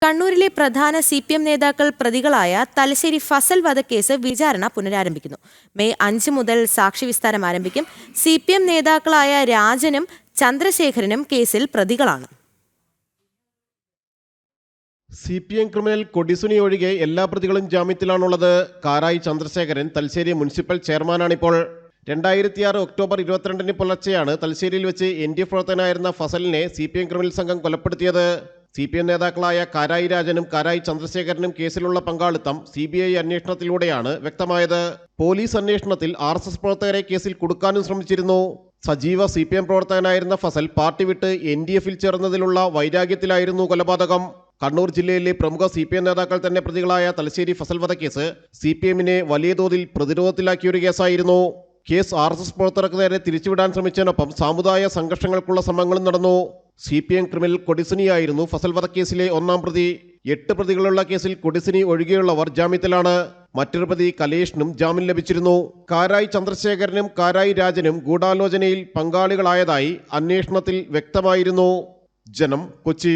കണ്ണൂരിലെ പ്രധാന CPM നേതാക്കൾ പ്രതികളായ തലശ്ശേരി ഫസൽ വധക്കേസ് വിചാരണ പുനരാരംഭിക്കുന്നു. മെയ് 5 മുതൽ സാക്ഷി വിസ്താരം ആരംഭിക്കും. CPM നേതാക്കളായ രാജനും ചന്ദ്രശേഖരനും കേസിൽ പ്രതികളാണ്. CPM ക്രിമിനൽ കൊടിസുനി ഒഴികെ എല്ലാ പ്രതികളും ജാമ്യത്തിലാണുള്ളത്. കാരായി ചന്ദ്രശേഖരൻ തലശ്ശേരി മുനിസിപ്പൽ ചെയർമാനാണിപ്പോൾ. 2006 ഒക്ടോബർ 22 പുലർച്ചെയാണ് തലശ്ശേരിയിൽ വെച്ച് NDF പ്രവർത്തകനായിരുന്ന ഫസലിനെ CPM ക്രിമിനൽ സംഘം കൊലപ്പെടുത്തിയത്. CPM നേതാക്കളായ കാരായി രാജനും കാരായി ചന്ദ്രശേഖരനും കേസിലുള്ള പങ്കാളിത്തം CBI അന്വേഷണത്തിലൂടെയാണ് വ്യക്തമായത്. പോലീസ് അന്വേഷണത്തിൽ RSS പ്രവർത്തകരെ കേസിൽ കുടുക്കാനും ശ്രമിച്ചിരുന്നു. സജീവ CPM പ്രവർത്തകനായിരുന്ന ഫസൽ പാർട്ടി വിട്ട് NDFൽ ചേർന്നതിലുള്ള വൈരാഗ്യത്തിലായിരുന്നു കൊലപാതകം. കണ്ണൂർ ജില്ലയിലെ പ്രമുഖ CPM നേതാക്കൾ തന്നെ പ്രതികളായ തലശ്ശേരി ഫസൽ വധക്കേസ് CPMനെ വലിയ തോതിൽ പ്രതിരോധത്തിലാക്കിയൊരു കേസായിരുന്നു. കേസ് RSS പ്രവർത്തകർക്ക് നേരെ തിരിച്ചുവിടാൻ ശ്രമിച്ചതിനൊപ്പം സാമുദായിക സംഘർഷങ്ങൾക്കുള്ള ശ്രമങ്ങളും നടന്നു. CPM ക്രിമിനൽ കൊടിസുനിയായിരുന്നു ഫസൽ വധക്കേസിലെ ഒന്നാം പ്രതി. 8 പ്രതികളുള്ള കേസിൽ കൊടിസുനി ഒഴികെയുള്ളവർ ജാമ്യത്തിലാണ്. മറ്റൊരു പ്രതി കലേഷിനും ജാമ്യം ലഭിച്ചിരുന്നു. കാരായി ചന്ദ്രശേഖരനും കാരായി രാജനും ഗൂഢാലോചനയിൽ പങ്കാളികളായതായി അന്വേഷണത്തിൽ വ്യക്തമായിരുന്നു. ജനം, കൊച്ചി.